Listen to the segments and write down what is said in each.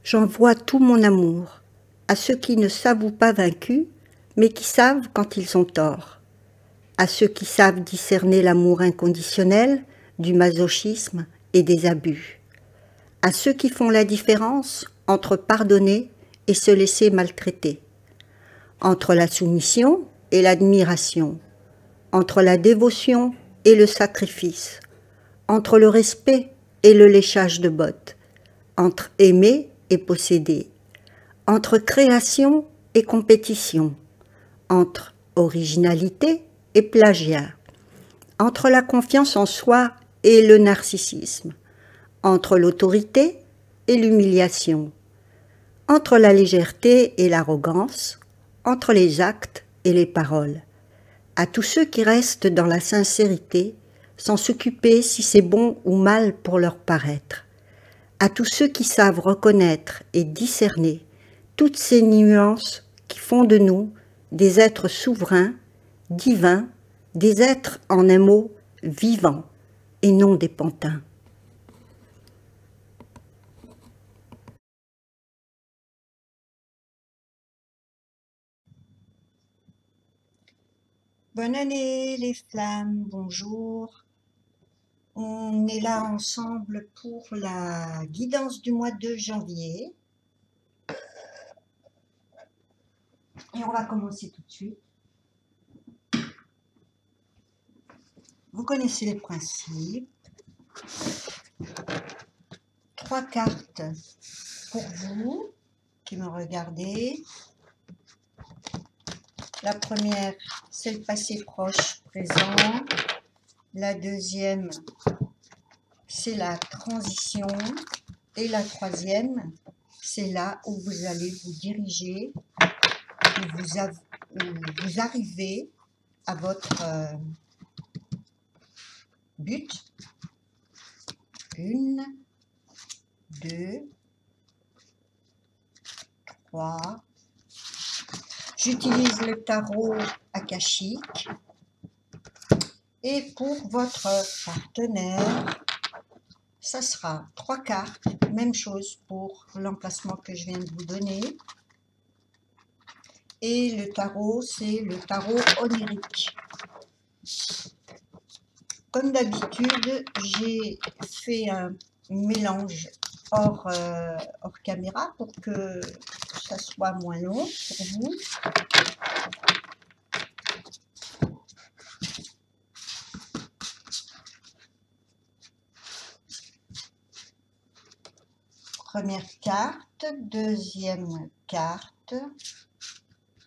J'envoie tout mon amour à ceux qui ne s'avouent pas vaincus, mais qui savent quand ils ont tort, à ceux qui savent discerner l'amour inconditionnel du masochisme et des abus, à ceux qui font la différence entre pardonner et se laisser maltraiter, entre la soumission et l'admiration, entre la dévotion et le sacrifice, entre le respect et le léchage de bottes, entre aimer et posséder, entre création et compétition, entre originalité et plagiat, entre la confiance en soi et le narcissisme, entre l'autorité et l'humiliation, entre la légèreté et l'arrogance, entre les actes et les paroles, à tous ceux qui restent dans la sincérité sans s'occuper si c'est bon ou mal pour leur paraître, à tous ceux qui savent reconnaître et discerner toutes ces nuances qui font de nous des êtres souverains, divins, des êtres, en un mot, vivants, et non des pantins. Bonne année les flammes, bonjour. On est là ensemble pour la guidance du mois de janvier. Et on va commencer tout de suite. Vous connaissez les principes. 3 cartes pour vous qui me regardez. La première, c'est le passé proche, présent. La deuxième, c'est la transition. Et la troisième, c'est là où vous allez vous diriger, où vous arrivez à votre but. 1, 2, 3. J'utilise le tarot akashique. Et pour votre partenaire, ça sera 3 cartes, même chose pour l'emplacement que je viens de vous donner. Et le tarot, c'est le tarot onirique. Comme d'habitude, j'ai fait un mélange hors caméra pour que ça soit moins long pour vous. Première carte, deuxième carte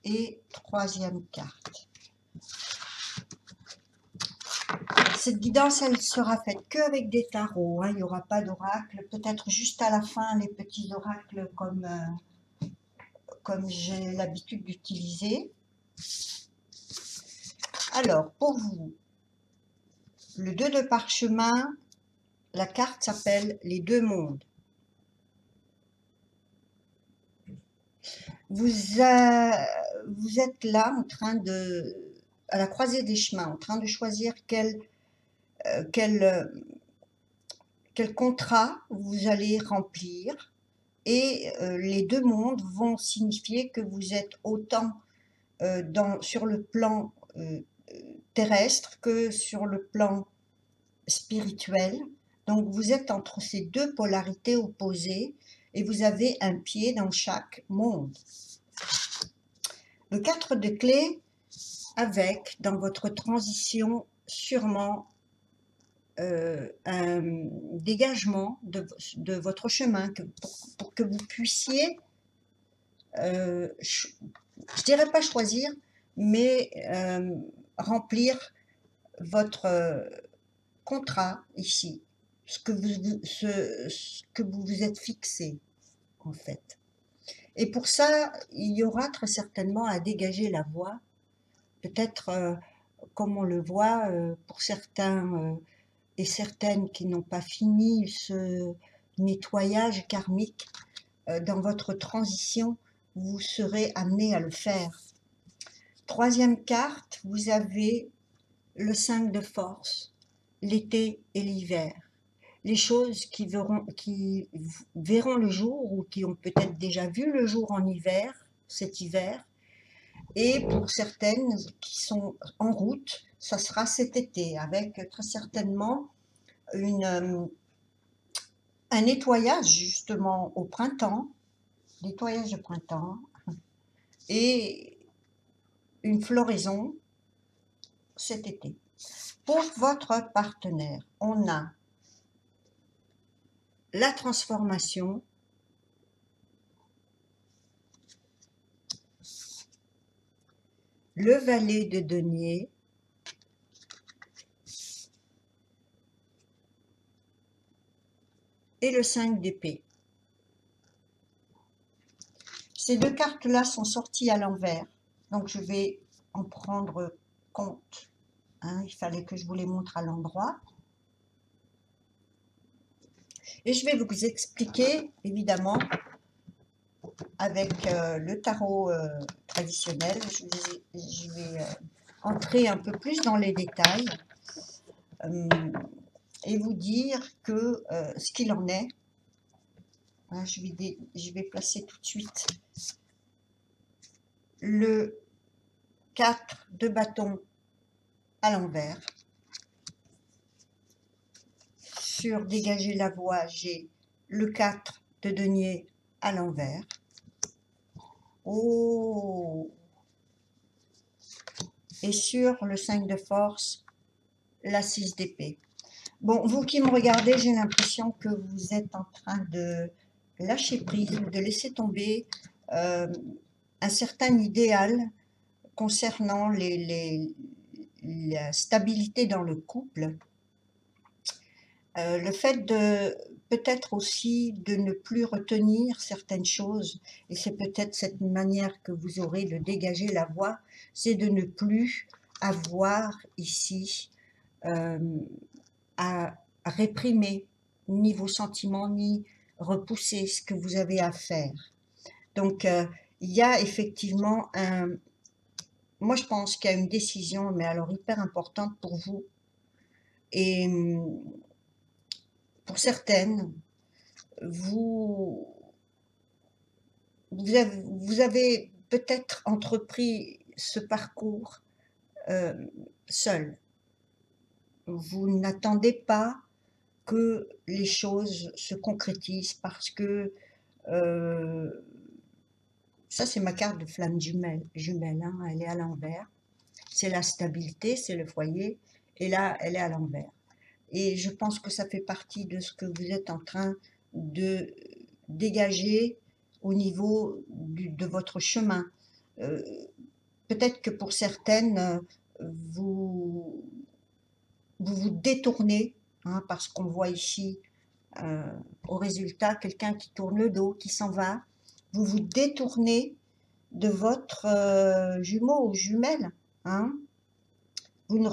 et troisième carte. Cette guidance, elle sera faite qu'avec des tarots, hein. Il n'y aura pas d'oracle, peut-être juste à la fin les petits oracles comme j'ai l'habitude d'utiliser. Alors, pour vous, le 2 de parchemin, la carte s'appelle les 2 mondes. Vous êtes là en train à la croisée des chemins, en train de choisir quel contrat vous allez remplir. Et les 2 mondes vont signifier que vous êtes autant sur le plan terrestre que sur le plan spirituel. Donc vous êtes entre ces 2 polarités opposées et vous avez un pied dans chaque monde. Le 4 de clés avec, dans votre transition, sûrement un dégagement de votre chemin pour que vous puissiez, je dirais pas choisir, mais remplir votre contrat ici, ce que vous vous êtes fixé en fait. Et pour ça, il y aura très certainement à dégager la voie, peut-être comme on le voit pour certains et certaines qui n'ont pas fini ce nettoyage karmique, dans votre transition, vous serez amené à le faire. Troisième carte, vous avez le 5 de force, l'été et l'hiver. les choses qui verront le jour ou qui ont peut-être déjà vu le jour en hiver, cet hiver, et pour certaines qui sont en route, ça sera cet été, avec très certainement un nettoyage justement au printemps, nettoyage de printemps, et une floraison cet été. Pour votre partenaire, on a la transformation, le valet de denier, et le 5 d'épée. Ces deux cartes-là sont sorties à l'envers, donc je vais en prendre compte. Il fallait que je vous les montre à l'endroit. Et je vais vous expliquer, évidemment, avec le tarot traditionnel. Je vais entrer un peu plus dans les détails et vous dire que ce qu'il en est. Je vais placer tout de suite le 4 de bâton à l'envers. Sur dégager la voie, j'ai le 4 de denier à l'envers. Oh! Et sur le 5 de force, la 6 d'épée. Bon, vous qui me regardez, j'ai l'impression que vous êtes en train de lâcher prise, de laisser tomber un certain idéal concernant la stabilité dans le couple. Le fait de peut-être aussi de ne plus retenir certaines choses, et c'est peut-être cette manière que vous aurez de dégager la voie, c'est de ne plus avoir ici à réprimer ni vos sentiments, ni repousser ce que vous avez à faire. Donc, il y a effectivement moi je pense qu'il y a une décision, mais alors hyper importante pour vous, et pour certaines, vous avez peut-être entrepris ce parcours seul. Vous n'attendez pas que les choses se concrétisent parce que ça c'est ma carte de flamme jumelle, elle est à l'envers. C'est la stabilité, c'est le foyer, et là elle est à l'envers. Et je pense que ça fait partie de ce que vous êtes en train de dégager au niveau de votre chemin. Peut-être que pour certaines, vous vous détournez, parce qu'on voit ici au résultat quelqu'un qui tourne le dos, qui s'en va. Vous vous détournez de votre jumeau ou jumelle. Vous ne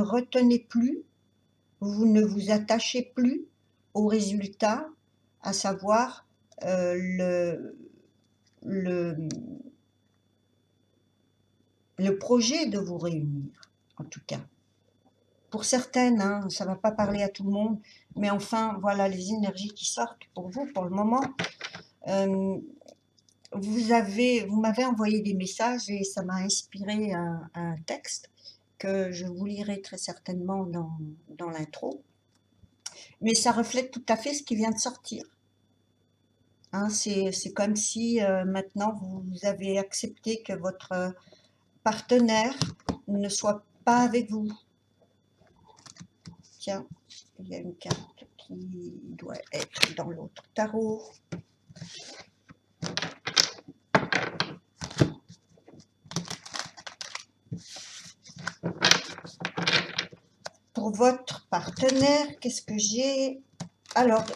retenez plus, vous ne vous attachez plus au résultat, à savoir le projet de vous réunir, en tout cas. Pour certaines, ça ne va pas parler à tout le monde, mais enfin, voilà les énergies qui sortent pour vous, pour le moment. Vous m'avez envoyé des messages et ça m'a inspiré un texte que je vous lirai très certainement dans l'intro. Mais ça reflète tout à fait ce qui vient de sortir. C'est comme si maintenant vous avez accepté que votre partenaire ne soit pas avec vous. Tiens, il y a une carte qui doit être dans l'autre tarot. Pour votre partenaire, qu'est-ce que j'ai? Alors,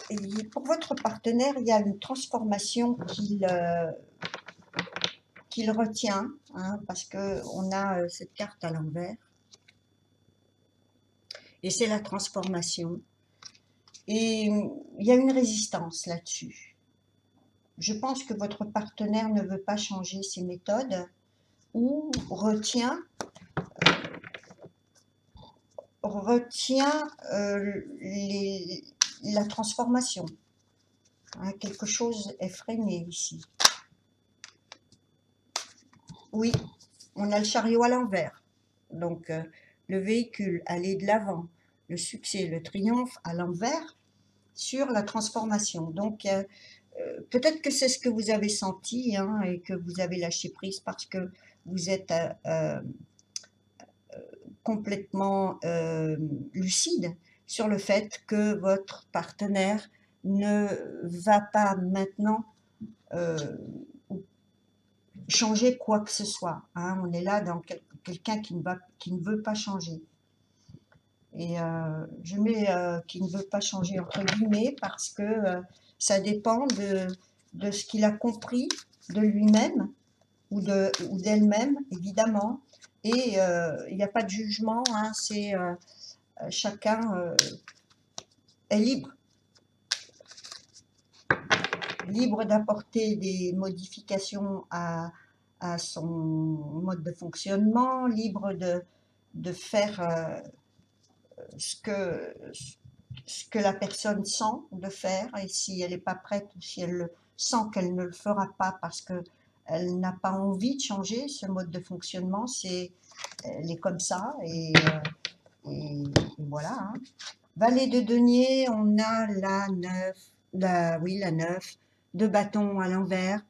pour votre partenaire, il y a une transformation qu'il retient, parce qu'on a cette carte à l'envers. Et c'est la transformation. Et il y a une résistance là-dessus. Je pense que votre partenaire ne veut pas changer ses méthodes ou retient la transformation. Hein, quelque chose est freiné ici. Oui, on a le chariot à l'envers. Donc, le véhicule, aller de l'avant, le succès, le triomphe à l'envers sur la transformation. Donc, peut-être que c'est ce que vous avez senti hein, et que vous avez lâché prise parce que vous êtes complètement lucide sur le fait que votre partenaire ne va pas maintenant changer quoi que ce soit. Hein. On est là dans quelqu'un qui ne veut pas changer. Et je mets qui ne veut pas changer entre guillemets parce que ça dépend de ce qu'il a compris de lui-même ou d'elle-même, évidemment. Et il n'y a pas de jugement, hein, c'est chacun est libre. Libre d'apporter des modifications à son mode de fonctionnement, libre de faire ce que la personne sent de faire, et si elle n'est pas prête ou si elle sent qu'elle ne le fera pas parce qu'elle n'a pas envie de changer ce mode de fonctionnement, elle est comme ça, et voilà. Hein. Valet de denier, on a la 9, oui, la 9 de bâton à l'envers,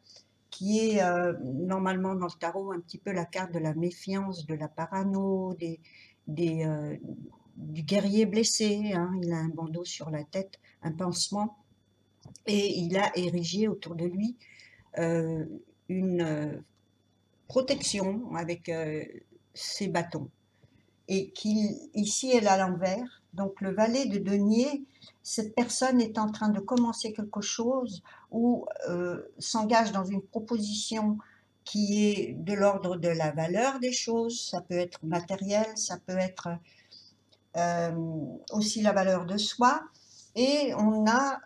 qui est normalement dans le tarot un petit peu la carte de la méfiance, de la parano, du guerrier blessé. Hein. Il a un bandeau sur la tête, un pansement, et il a érigé autour de lui une protection avec ses bâtons. Et ici, elle est à l'envers. Donc, le valet de denier, cette personne est en train de commencer quelque chose ou s'engage dans une proposition qui est de l'ordre de la valeur des choses. Ça peut être matériel, ça peut être aussi la valeur de soi. Et on a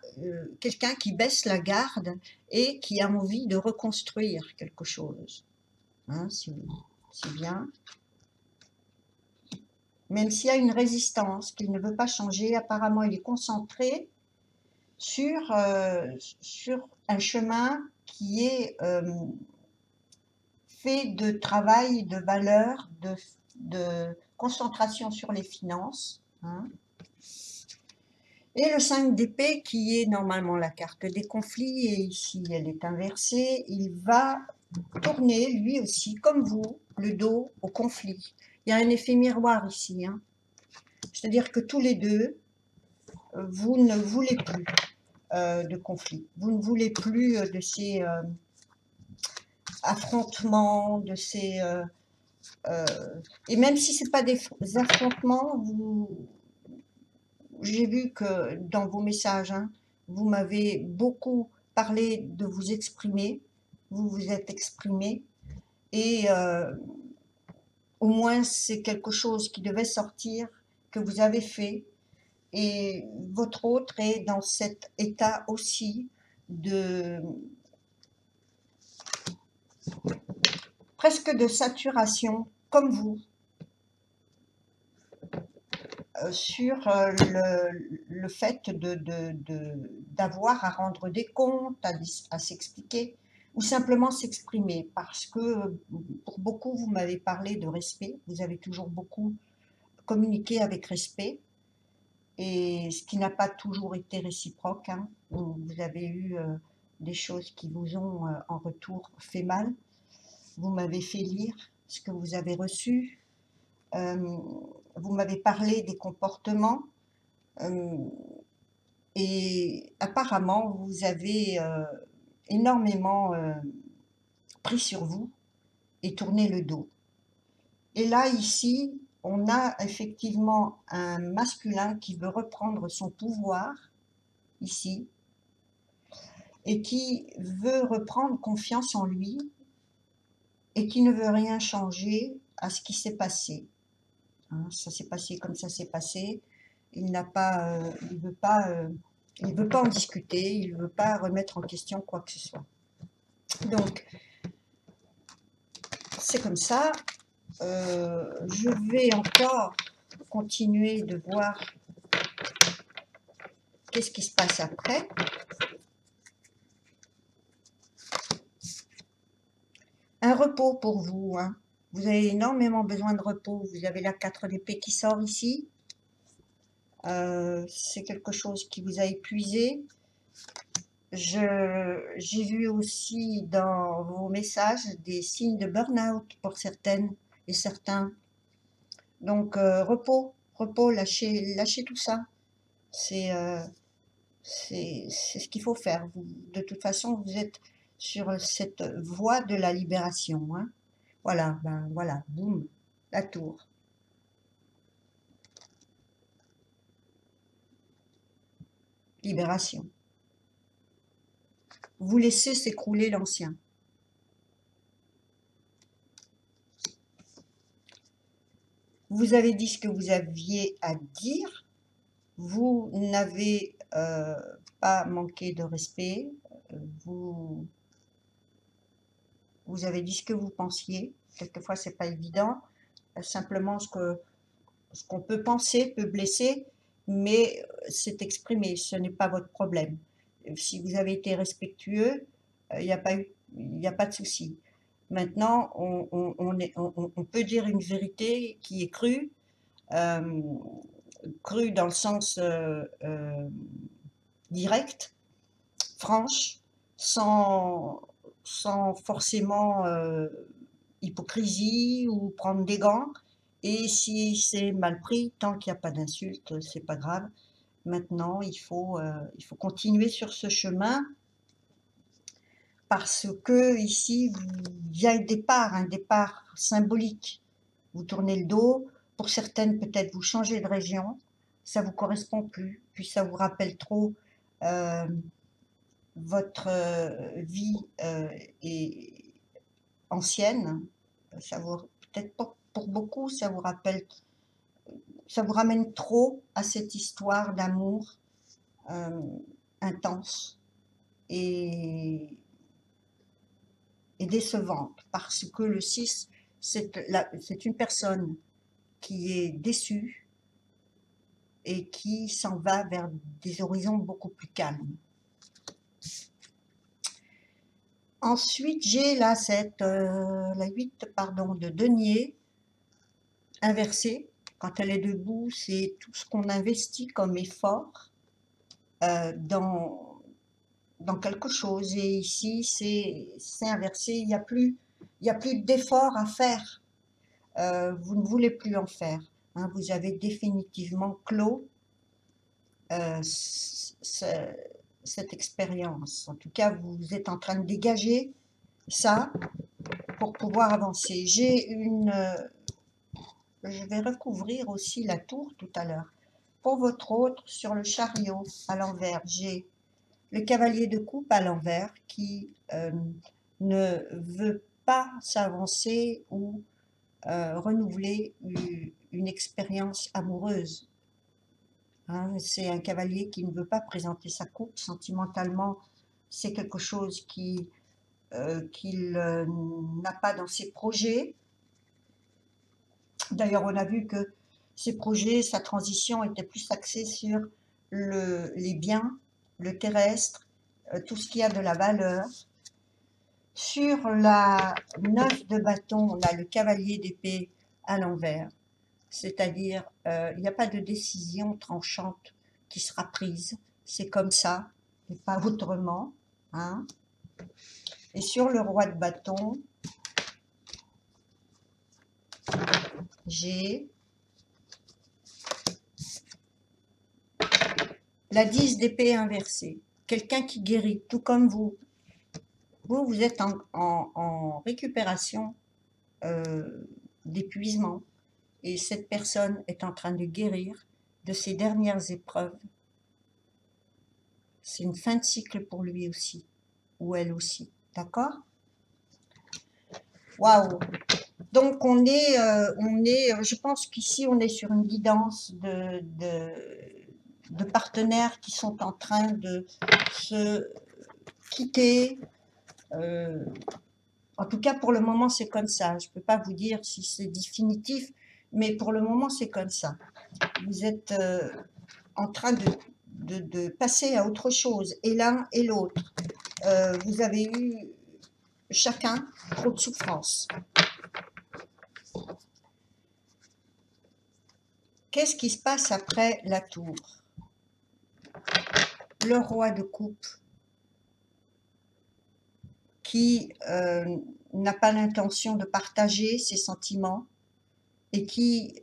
quelqu'un qui baisse la garde et qui a envie de reconstruire quelque chose. Hein, c'est bien. Même s'il y a une résistance, qu'il ne veut pas changer, apparemment il est concentré sur un chemin qui est fait de travail, de valeur, de concentration sur les finances. Hein. Et le 5 d'épée qui est normalement la carte des conflits, et ici elle est inversée, il va tourner lui aussi, comme vous, le dos au conflit. Il y a un effet miroir ici, hein. C'est-à-dire que tous les deux, vous ne voulez plus de conflit. Vous ne voulez plus de ces affrontements, de ces... et même si ce n'est pas des affrontements, j'ai vu que dans vos messages, hein, vous m'avez beaucoup parlé de vous exprimer. Vous vous êtes exprimé. Et au moins, c'est quelque chose qui devait sortir, que vous avez fait. Et votre autre est dans cet état aussi de presque de saturation, comme vous, sur le fait d'avoir à rendre des comptes, à s'expliquer, ou simplement s'exprimer, parce que pour beaucoup, vous m'avez parlé de respect, vous avez toujours beaucoup communiqué avec respect, et ce qui n'a pas toujours été réciproque. Hein. Vous avez eu des choses qui vous ont en retour fait mal. Vous m'avez fait lire ce que vous avez reçu. Vous m'avez parlé des comportements. Et apparemment, vous avez énormément pris sur vous et tourné le dos. Et là, ici, on a effectivement un masculin qui veut reprendre son pouvoir, ici, et qui veut reprendre confiance en lui, et qui ne veut rien changer à ce qui s'est passé. Hein, ça s'est passé comme ça s'est passé. Il n'a pas, il veut pas en discuter, il ne veut pas remettre en question quoi que ce soit. Donc, c'est comme ça. Je vais encore continuer de voir qu'est-ce qui se passe après? Un repos pour vous, hein. Vous avez énormément besoin de repos. Vous avez la 4 d'épée qui sort ici. C'est quelque chose qui vous a épuisé. J'ai vu aussi dans vos messages des signes de burn-out pour certaines et certains. Donc, repos, repos, lâchez tout ça. C'est ce qu'il faut faire. De toute façon, vous êtes sur cette voie de la libération, hein. Voilà, ben voilà, boum, la tour. Libération. Vous laissez s'écrouler l'ancien. Vous avez dit ce que vous aviez à dire. Vous n'avez pas manqué de respect. Vous avez dit ce que vous pensiez. Quelquefois, c'est pas évident. Simplement, ce qu'on peut penser peut blesser, mais c'est exprimé. Ce n'est pas votre problème. Si vous avez été respectueux, il n'y a pas de souci. Maintenant, on peut dire une vérité qui est crue, crue dans le sens direct, franche, sans forcément hypocrisie ou prendre des gants. Et si c'est mal pris, tant qu'il n'y a pas d'insulte, c'est pas grave. Maintenant, il faut continuer sur ce chemin parce que ici, il y a un départ symbolique. Vous tournez le dos. Pour certaines, peut-être vous changez de région. Ça vous correspond plus. Puis ça vous rappelle trop votre vie est ancienne. Ça vous peut-être pour beaucoup, ça vous rappelle, ça vous ramène trop à cette histoire d'amour intense et décevante, parce que le 6, c'est une personne qui est déçue et qui s'en va vers des horizons beaucoup plus calmes. Ensuite, j'ai là la 8 pardon, de denier inversée. Quand elle est debout, c'est tout ce qu'on investit comme effort dans quelque chose. Et ici, c'est inversé. Il n'y a plus d'effort à faire. Vous ne voulez plus en faire. Hein. Vous avez définitivement clos cette expérience. En tout cas, vous êtes en train de dégager ça pour pouvoir avancer. Je vais recouvrir aussi la tour tout à l'heure. Pour votre autre, sur le chariot à l'envers, j'ai le cavalier de coupe à l'envers qui ne veut pas s'avancer ou renouveler une expérience amoureuse. Hein, c'est un cavalier qui ne veut pas présenter sa coupe. Sentimentalement, c'est quelque chose qu'il n'a pas dans ses projets. D'ailleurs, on a vu que ses projets, sa transition était plus axée sur les biens, le terrestre, tout ce qui a de la valeur. Sur la 9 de bâton, on a le cavalier d'épée à l'envers. C'est-à-dire, il n'y a pas de décision tranchante qui sera prise. C'est comme ça, et pas autrement. Hein. Et sur le roi de bâton, j'ai la 10 d'épée inversée. Quelqu'un qui guérit, tout comme vous. Vous êtes en récupération d'épuisement. Et cette personne est en train de guérir de ses dernières épreuves. C'est une fin de cycle pour lui aussi, ou elle aussi. D'accord? Waouh! Donc je pense qu'ici on est sur une guidance de partenaires qui sont en train de se quitter. En tout cas, pour le moment, c'est comme ça. Je ne peux pas vous dire si c'est définitif, mais pour le moment, c'est comme ça. Vous êtes en train de passer à autre chose, et l'un et l'autre. Vous avez eu chacun trop de souffrance. Qu'est-ce qui se passe après la tour? Le roi de coupe qui n'a pas l'intention de partager ses sentiments et qui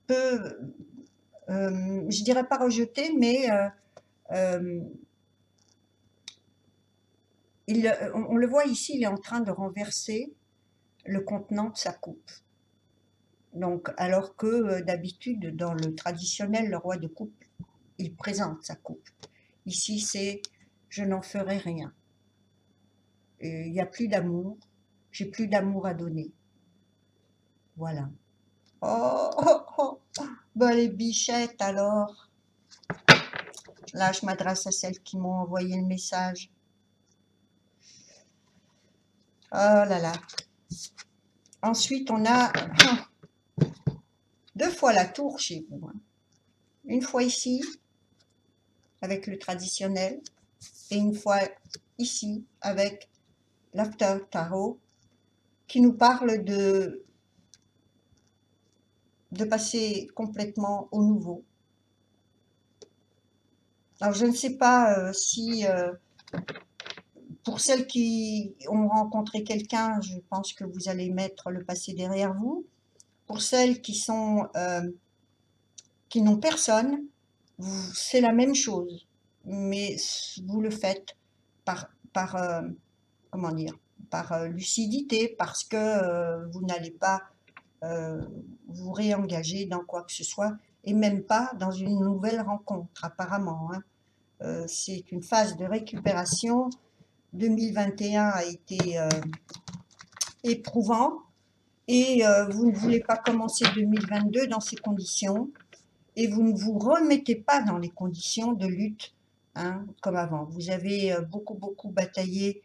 peut, je dirais pas rejeter, mais on le voit ici, il est en train de renverser le contenant de sa coupe. Donc, alors que d'habitude, dans le traditionnel, le roi de coupe, il présente sa coupe. Ici, c'est « je n'en ferai rien ». Il n'y a plus d'amour, j'ai plus d'amour à donner. Voilà. Oh, oh, oh, ben les bichettes alors. Là, je m'adresse à celles qui m'ont envoyé le message. Oh là là. Ensuite, on a 2 fois la tour chez vous. Une fois ici, avec le traditionnel, et une fois ici, avec l'After Tarot, qui nous parle de passer complètement au nouveau. Alors, je ne sais pas si, pour celles qui ont rencontré quelqu'un, je pense que vous allez mettre le passé derrière vous. Pour celles qui sont qui n'ont personne, c'est la même chose, mais vous le faites par comment dire, par lucidité, parce que vous n'allez pas vous réengager dans quoi que ce soit, et même pas dans une nouvelle rencontre, apparemment. C'est une phase de récupération. 2021 a été éprouvant, et vous ne voulez pas commencer 2022 dans ces conditions, et vous ne vous remettez pas dans les conditions de lutte comme avant. Vous avez beaucoup bataillé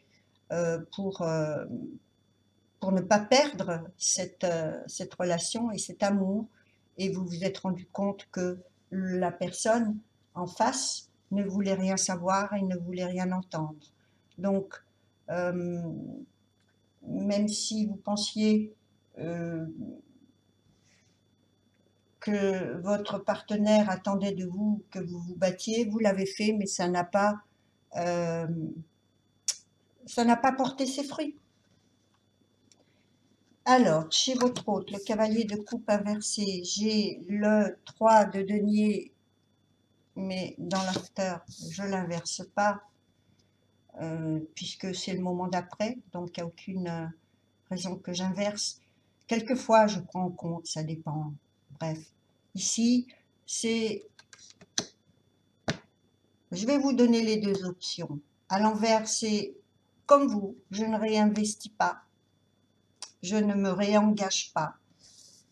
pour ne pas perdre cette relation et cet amour, et vous vous êtes rendu compte que la personne en face ne voulait rien savoir et ne voulait rien entendre. Donc, même si vous pensiez que votre partenaire attendait de vous que vous vous battiez, vous l'avez fait, mais ça n'a pas porté ses fruits. Alors, chez votre hôte, le cavalier de coupe inversé, j'ai le 3 de denier, mais dans l'after, je ne l'inverse pas, puisque c'est le moment d'après, donc il n'y a aucune raison que j'inverse. Quelquefois, je prends en compte, ça dépend. Bref, ici, c'est... Je vais vous donner les 2 options. À l'envers, c'est comme vous, je ne réinvestis pas, je ne me réengage pas.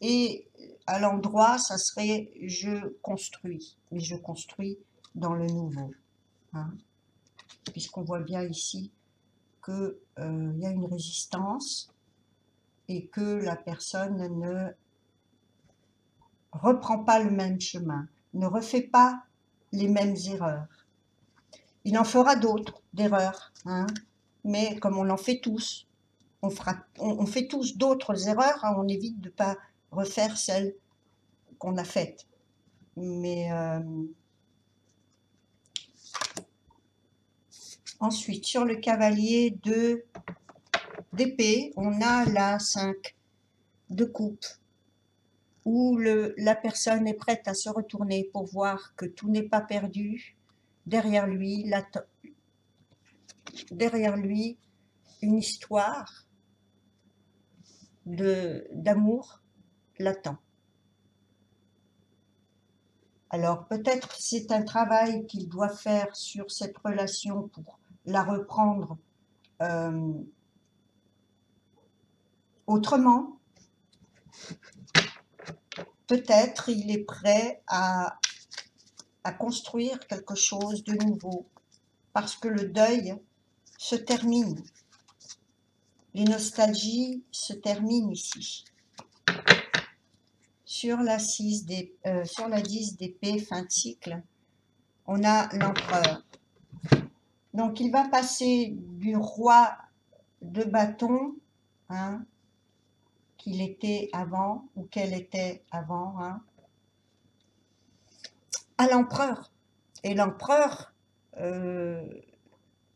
Et à l'endroit, ça serait je construis, mais je construis dans le nouveau. Puisqu'on voit bien ici qu'il y a une résistance et que la personne ne reprend pas le même chemin, ne refait pas les mêmes erreurs. Il en fera d'autres, d'erreurs, mais comme on en fait tous, on fait tous d'autres erreurs, on évite de ne pas refaire celles qu'on a faites. Mais ensuite, sur le cavalier d'épée, on a la 5 de coupe, où la personne est prête à se retourner pour voir que tout n'est pas perdu. Derrière lui, une histoire d'amour l'attend. Alors peut-être c'est un travail qu'il doit faire sur cette relation pour la reprendre autrement. Peut-être il est prêt à construire quelque chose de nouveau, parce que le deuil se termine. Les nostalgies se terminent ici. Sur la 10 d'épée, fin de cycle, on a l'empereur. Donc il va passer du roi de bâton, hein, qu'il était avant, ou qu'elle était avant, hein, à l'empereur. Et l'empereur,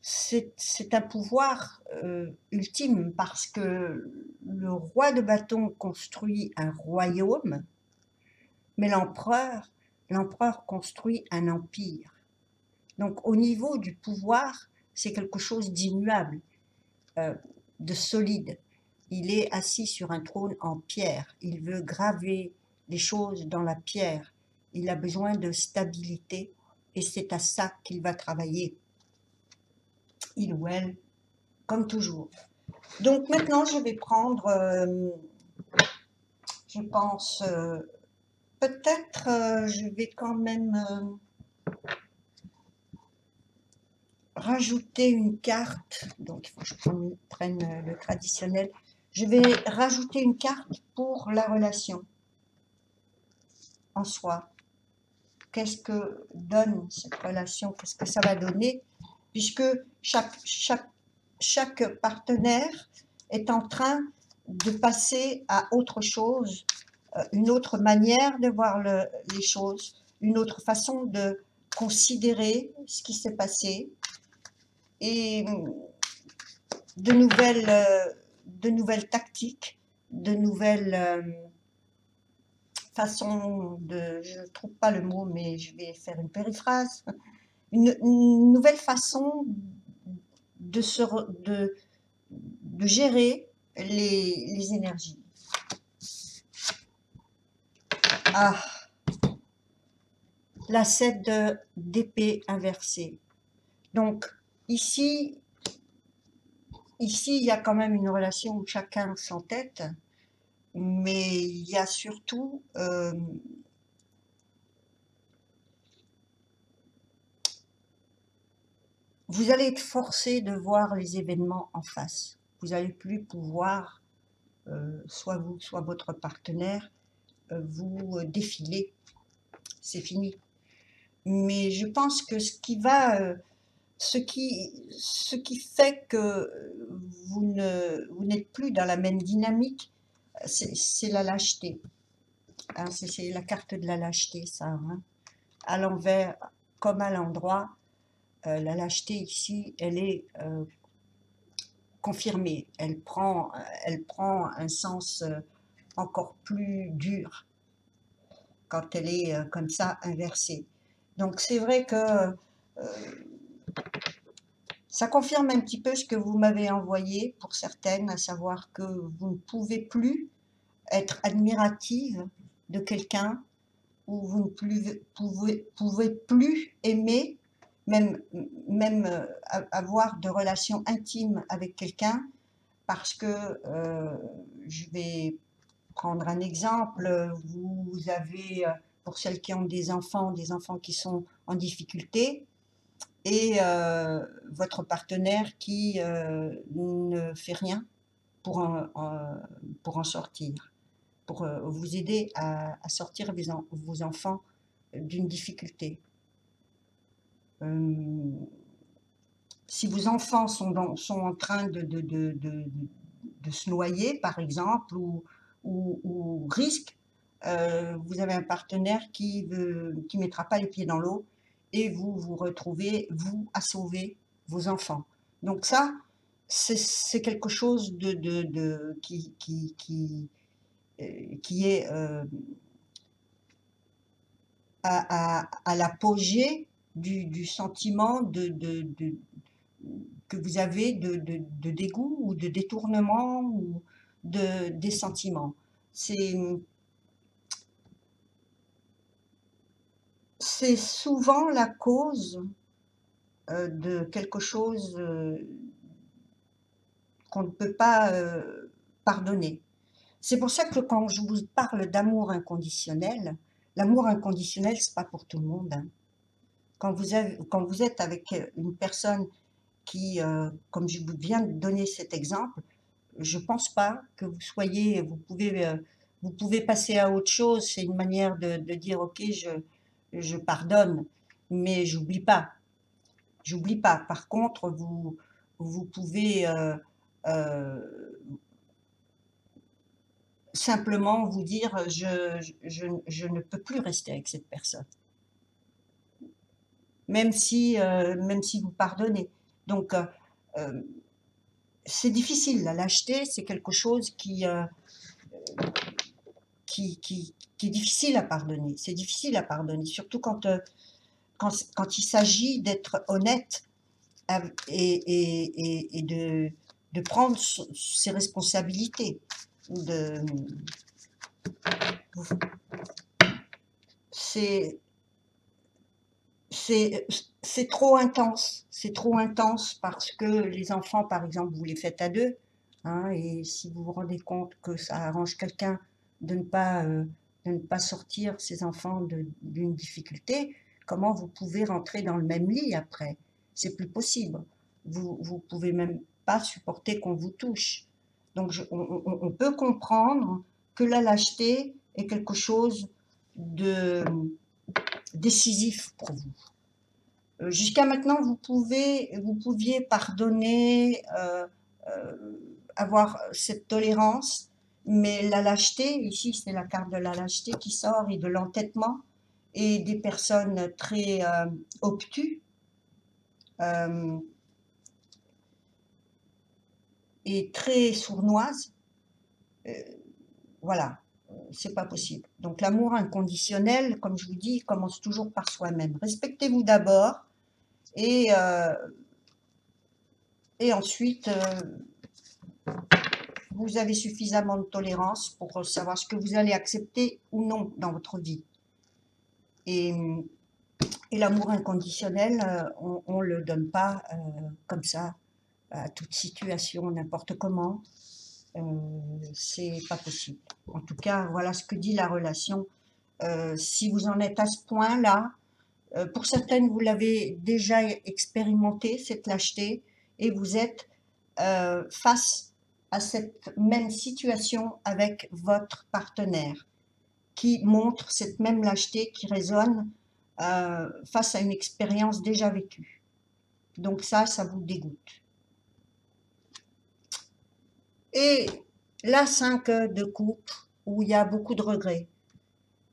c'est un pouvoir ultime, parce que le roi de bâton construit un royaume, mais l'empereur construit un empire. Donc au niveau du pouvoir, c'est quelque chose d'immuable, de solide. Il est assis sur un trône en pierre. Il veut graver les choses dans la pierre. Il a besoin de stabilité et c'est à ça qu'il va travailler, il ou elle, comme toujours. Donc maintenant, je vais prendre, je pense, peut-être, je vais quand même rajouter une carte. Donc il faut que je prenne le traditionnel. Je vais rajouter une carte pour la relation en soi. Qu'est-ce que donne cette relation? Qu'est-ce que ça va donner? Puisque chaque partenaire est en train de passer à autre chose, une autre manière de voir les choses, une autre façon de considérer ce qui s'est passé, et de nouvelles tactiques, de nouvelles façons de, je ne trouve pas le mot, mais je vais faire une périphrase, une nouvelle façon de, de gérer les énergies. Ah, la 7 d'épée inversée. Donc ici, il y a quand même une relation où chacun s'entête, mais il y a surtout vous allez être forcé de voir les événements en face. Vous n'allez plus pouvoir, soit vous, soit votre partenaire, vous défiler. C'est fini. Mais je pense que ce qui fait que vous n'êtes plus dans la même dynamique, c'est la lâcheté. Hein, c'est la carte de la lâcheté, ça. Hein. À l'envers comme à l'endroit, la lâcheté ici, elle est confirmée. Elle prend un sens encore plus dur quand elle est comme ça inversée. Donc c'est vrai que ça confirme un petit peu ce que vous m'avez envoyé pour certaines, à savoir que vous ne pouvez plus être admirative de quelqu'un, ou vous ne pouvez plus aimer, même avoir de relations intimes avec quelqu'un, parce que, je vais prendre un exemple, vous avez, pour celles qui ont des enfants qui sont en difficulté, et votre partenaire qui ne fait rien pour en sortir, pour vous aider à sortir vos enfants d'une difficulté. Si vos enfants sont en train de se noyer, par exemple, ou risquent, vous avez un partenaire qui mettra pas les pieds dans l'eau, et vous vous retrouvez, vous, à sauver vos enfants. Donc ça, c'est quelque chose qui est à l'apogée du sentiment que vous avez de dégoût, ou de détournement, ou des sentiments. C'est souvent la cause de quelque chose qu'on ne peut pas pardonner. C'est pour ça que quand je vous parle d'amour inconditionnel, l'amour inconditionnel, c'est pas pour tout le monde. Hein. Quand vous êtes avec une personne qui, comme je vous viens de donner cet exemple, je pense pas que vous pouvez passer à autre chose. C'est une manière de dire ok, je pardonne, mais j'oublie pas. J'oublie pas. Par contre, vous pouvez simplement vous dire je ne peux plus rester avec cette personne, même si vous pardonnez. Donc c'est difficile, la lâcheté, c'est quelque chose qui est difficile à pardonner. C'est difficile à pardonner, surtout quand il s'agit d'être honnête et de prendre ses responsabilités. C'est trop intense. C'est trop intense parce que les enfants, par exemple, vous les faites à deux, hein, et si vous vous rendez compte que ça arrange quelqu'un de ne pas sortir ses enfants d'une difficulté, comment vous pouvez rentrer dans le même lit après? C'est plus possible. Vous pouvez même pas supporter qu'on vous touche. Donc on peut comprendre que la lâcheté est quelque chose de décisif pour vous. Jusqu'à maintenant, vous pouviez pardonner, avoir cette tolérance, mais la lâcheté, ici c'est la carte de la lâcheté qui sort et de l'entêtement, et des personnes très obtus et très sournoises, voilà, c'est pas possible. Donc l'amour inconditionnel, comme je vous dis, commence toujours par soi-même. Respectez-vous d'abord, et ensuite vous avez suffisamment de tolérance pour savoir ce que vous allez accepter ou non dans votre vie. Et l'amour inconditionnel, on ne le donne pas comme ça, à toute situation, n'importe comment. C'est pas possible. En tout cas, voilà ce que dit la relation. Si vous en êtes à ce point-là, pour certaines, vous l'avez déjà expérimenté, cette lâcheté, et vous êtes face à cette même situation avec votre partenaire, qui montre cette même lâcheté qui résonne face à une expérience déjà vécue. Donc ça vous dégoûte. Et la 5 de coupe, où il y a beaucoup de regrets,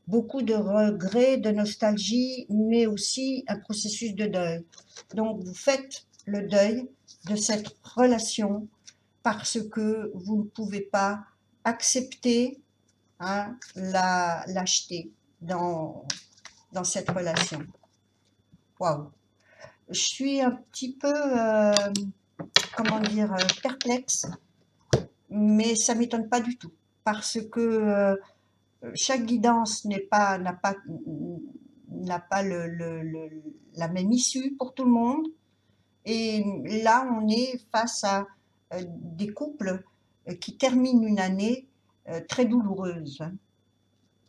de nostalgie, mais aussi un processus de deuil. Donc vous faites le deuil de cette relation parce que vous ne pouvez pas accepter, hein, la lâcheté dans cette relation. Waouh! Je suis un petit peu, comment dire, perplexe, mais ça ne m'étonne pas du tout, parce que chaque guidance n'a pas la même issue pour tout le monde. Et là, on est face à des couples qui terminent une année très douloureuse.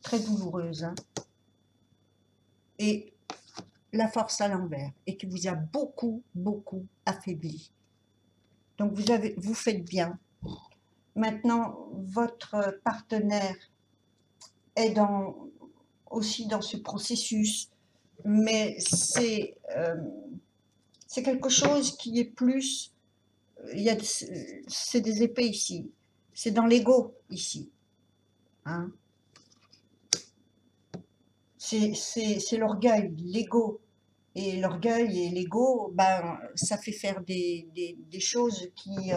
Très douloureuse. Hein. Et la force à l'envers, et qui vous a beaucoup, beaucoup affaibli. Donc vous faites bien. Maintenant, votre partenaire est aussi dans ce processus, mais c'est quelque chose qui est plus, c'est des épées ici, c'est dans l'ego ici, hein. C'est l'orgueil, l'ego, et l'orgueil et l'ego, ben, ça fait faire des choses qui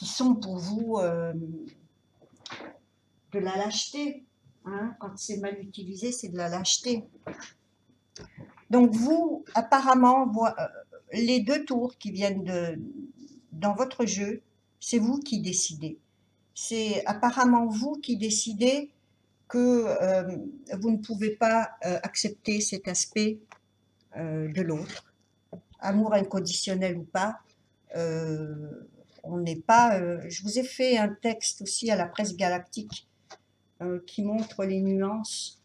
sont pour vous de la lâcheté, hein. Quand c'est mal utilisé, c'est de la lâcheté. Donc vous, apparemment, les 2 tours qui viennent dans votre jeu, c'est vous qui décidez. C'est apparemment vous qui décidez que vous ne pouvez pas accepter cet aspect de l'autre. Amour inconditionnel ou pas, on n'est pas... je vous ai fait un texte aussi à la presse galactique qui montre les nuances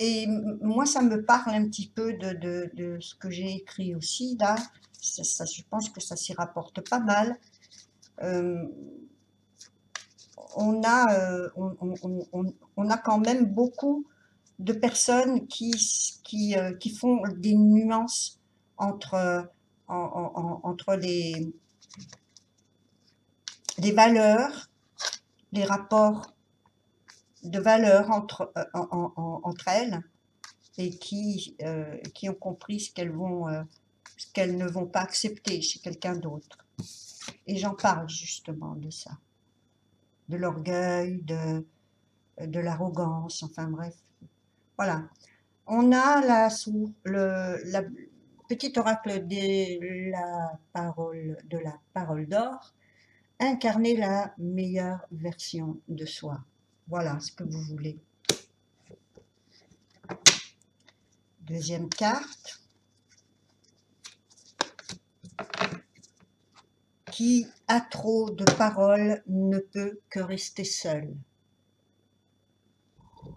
et moi, ça me parle un petit peu de ce que j'ai écrit aussi, là. Je pense que ça s'y rapporte pas mal. on a quand même beaucoup de personnes qui font des nuances entre, entre les valeurs, les rapports de valeurs entre elles, et qui ont compris ce qu'elles ne vont pas accepter chez quelqu'un d'autre. Et j'en parle justement de ça, de l'orgueil, de l'arrogance, enfin bref. Voilà. On a la petite oracle de la parole d'or, incarner la meilleure version de soi. Voilà ce que vous voulez. Deuxième carte. Qui a trop de paroles ne peut que rester seul.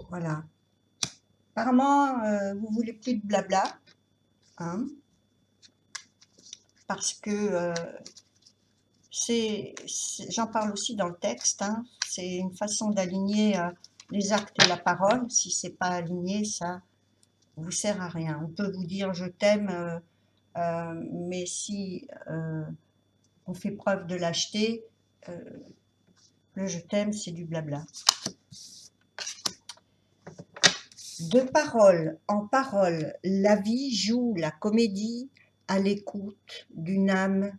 Voilà. Apparemment, vous voulez plus de blabla, hein, parce que j'en parle aussi dans le texte, hein, c'est une façon d'aligner les actes et la parole. Si c'est pas aligné, ça vous sert à rien. On peut vous dire je t'aime, mais si on fait preuve de lâcheté, le je t'aime, c'est du blabla. De parole en parole, la vie joue la comédie à l'écoute d'une âme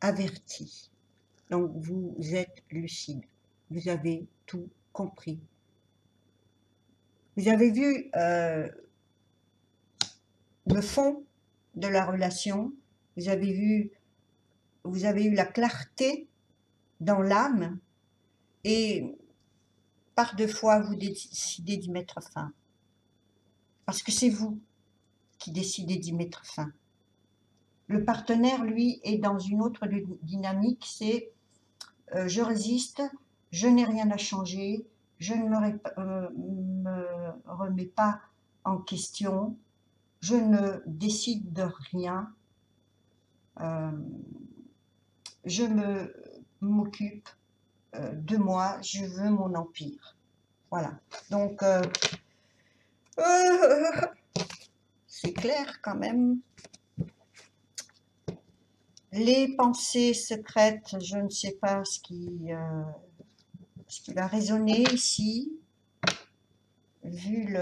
avertie. Donc vous êtes lucide, vous avez tout compris. Vous avez vu le fond de la relation, vous avez eu la clarté dans l'âme, et par deux fois vous décidez d'y mettre fin. Parce que c'est vous qui décidez d'y mettre fin. Le partenaire, lui, est dans une autre dynamique, c'est je résiste, je n'ai rien à changer, je ne me remets pas en question, je ne décide de rien, je m'occupe de moi, je veux mon empire. Voilà. Donc, c'est clair quand même. Les pensées secrètes, je ne sais pas ce qui va résonner ici, vu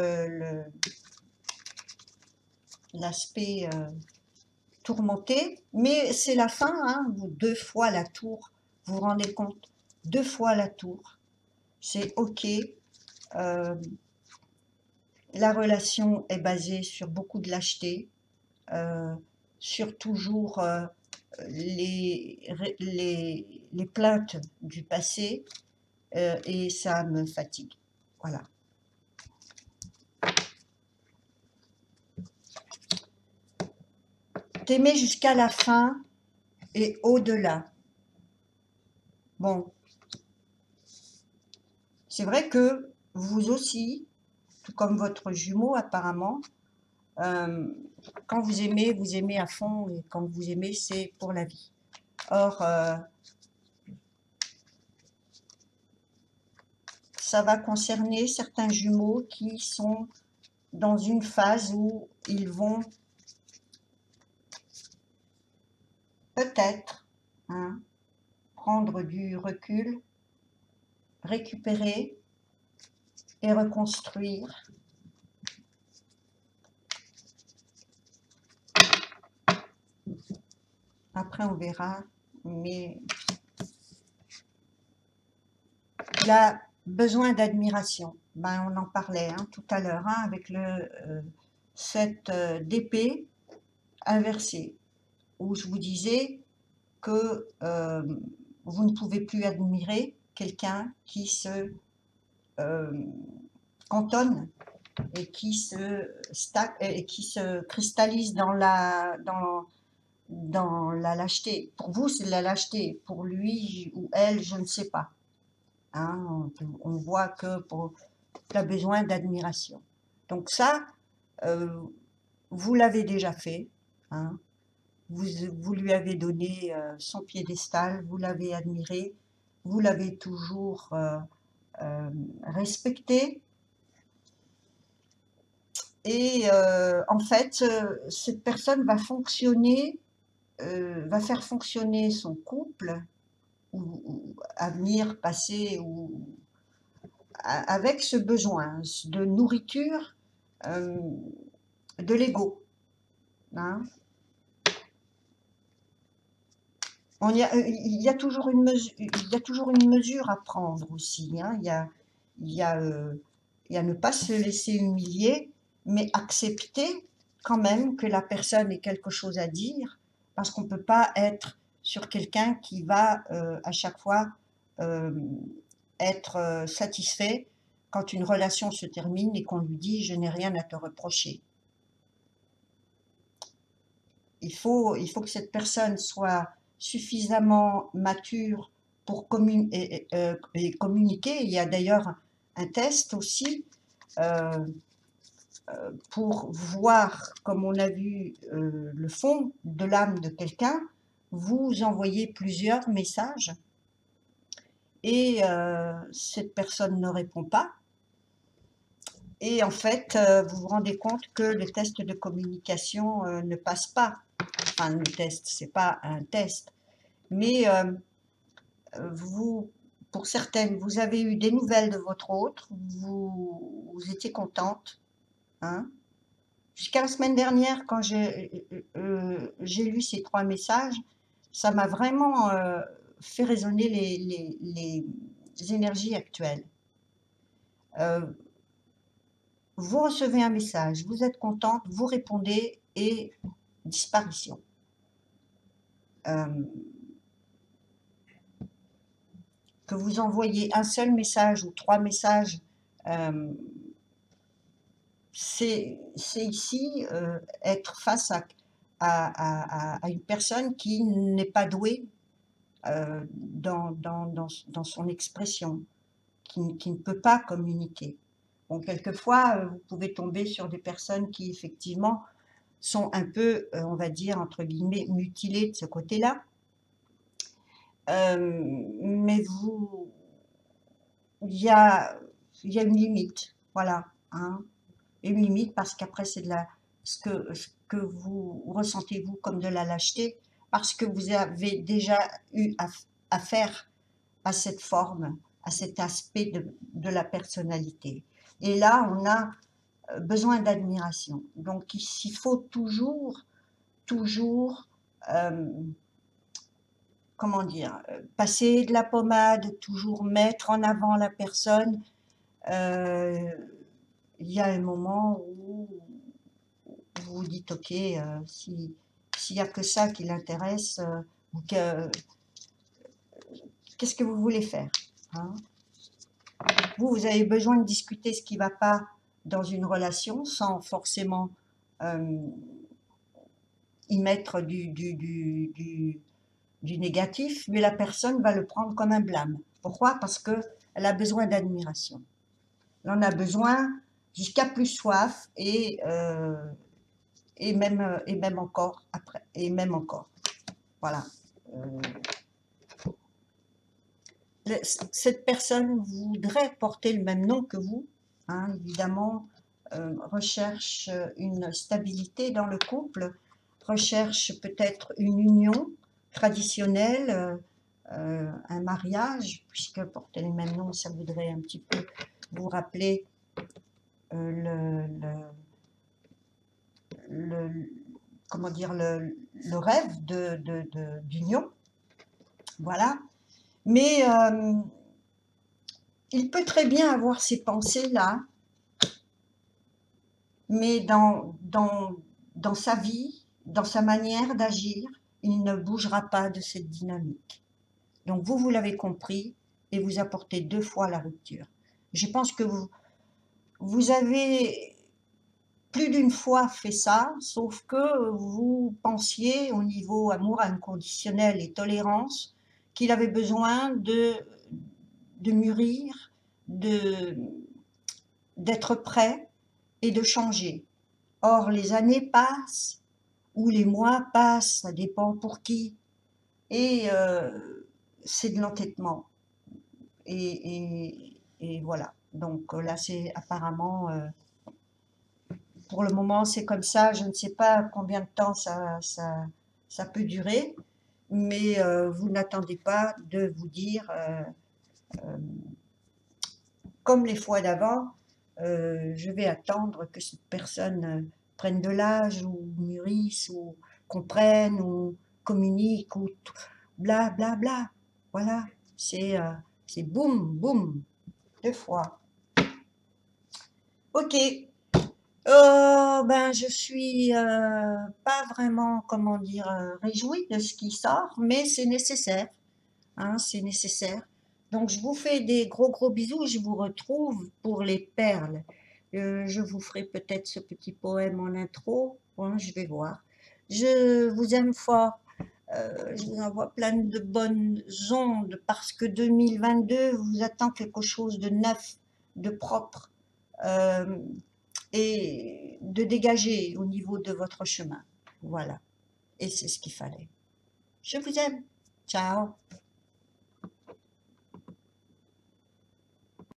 l'aspect tourmenté, mais c'est la fin, hein, vous 2 fois la tour, vous vous rendez compte, 2 fois la tour, c'est ok. La relation est basée sur beaucoup de lâcheté, sur toujours les plaintes du passé, et ça me fatigue. Voilà. T'aimer jusqu'à la fin et au-delà. Bon, c'est vrai que vous aussi, tout comme votre jumeau apparemment, quand vous aimez à fond, et quand vous aimez, c'est pour la vie. Or, ça va concerner certains jumeaux qui sont dans une phase où ils vont peut-être prendre du recul, récupérer et reconstruire. Après, on verra, mais il a besoin d'admiration. Ben, on en parlait tout à l'heure, avec cette d'épée inversée, où je vous disais que vous ne pouvez plus admirer quelqu'un qui se cantonne et qui se cristallise dans la lâcheté. Pour vous, c'est de la lâcheté. Pour lui ou elle, je ne sais pas. On voit que tu as besoin d'admiration. Donc ça, vous l'avez déjà fait. Vous lui avez donné son piédestal, vous l'avez admiré, vous l'avez toujours respecté. Et en fait, cette personne va fonctionner, va faire fonctionner son couple, ou avenir, passé, ou avec ce besoin de nourriture de l'ego. Hein. Il y a toujours une mesure, il y a toujours une mesure à prendre aussi. Hein. Il y a, il y a ne pas se laisser humilier, mais accepter quand même que la personne ait quelque chose à dire, parce qu'on ne peut pas être sur quelqu'un qui va à chaque fois euh, être satisfait quand une relation se termine et qu'on lui dit « je n'ai rien à te reprocher ». Il faut que cette personne soit suffisamment mature pour communiquer. Il y a d'ailleurs un test aussi euh, pour voir, comme on a vu, le fond de l'âme de quelqu'un. Vous envoyez plusieurs messages et cette personne ne répond pas. Et en fait, vous vous rendez compte que le test de communication ne passe pas. Enfin, le test, c'est pas un test. Mais vous, pour certaines, vous avez eu des nouvelles de votre autre, vous étiez contente. Hein. Jusqu'à la semaine dernière, quand j'ai lu ces 3 messages, ça m'a vraiment fait résonner les énergies actuelles. Vous recevez un message, vous êtes contente, vous répondez et disparition. Que vous envoyez un seul message ou 3 messages, c'est ici être face à une personne qui n'est pas douée dans son expression, qui ne peut pas communiquer. Bon, quelquefois, vous pouvez tomber sur des personnes qui, effectivement, sont un peu, on va dire, entre guillemets, mutilées de ce côté-là. Mais il y a une limite, voilà. Hein. Une limite parce qu'après, c'est ce que vous ressentez, vous, comme de la lâcheté, parce que vous avez déjà eu affaire à cette forme, à cet aspect de la personnalité. Et là, on a besoin d'admiration. Donc, il faut toujours, comment dire, passer de la pommade, toujours mettre en avant la personne. Il y a un moment où vous vous dites, ok, s'il n'y a que ça qui l'intéresse, qu'est-ce que vous voulez faire, hein. Vous avez besoin de discuter ce qui ne va pas dans une relation sans forcément y mettre du négatif, mais la personne va le prendre comme un blâme. Pourquoi? Parce qu'elle a besoin d'admiration. Elle en a besoin jusqu'à plus soif et même encore après, et même encore. Voilà. Cette personne voudrait porter le même nom que vous, hein, évidemment, recherche une stabilité dans le couple, recherche peut-être une union traditionnelle, un mariage, puisque porter le même nom, ça voudrait un petit peu vous rappeler comment dire, le rêve d'union. Voilà. Mais il peut très bien avoir ces pensées-là, mais dans sa vie, dans sa manière d'agir, il ne bougera pas de cette dynamique. Donc vous l'avez compris, et vous apportez 2 fois la rupture. Je pense que vous avez plus d'une fois fait ça, sauf que vous pensiez au niveau amour inconditionnel et tolérance qu'il avait besoin de mûrir, d'être prêt et de changer. Or, les années passent, ou les mois passent, ça dépend pour qui, et c'est de l'entêtement. et voilà. Donc là, c'est apparemment, pour le moment, c'est comme ça. Je ne sais pas combien de temps ça peut durer, mais vous n'attendez pas de vous dire, comme les fois d'avant, je vais attendre que cette personne prenne de l'âge ou mûrisse ou comprenne ou communique ou bla bla bla. Voilà, c'est boum boum, 2 fois. Ok. Ben, je suis pas vraiment, comment dire, réjouie de ce qui sort, mais c'est nécessaire, hein, c'est nécessaire. Donc, je vous fais des gros gros bisous, je vous retrouve pour les perles. Je vous ferai peut-être ce petit poème en intro, bon, je vais voir. Je vous aime fort, je vous envoie plein de bonnes ondes parce que 2022 vous attend quelque chose de neuf, de propre. Euh, et de dégager au niveau de votre chemin. Voilà. Et c'est ce qu'il fallait. Je vous aime. Ciao.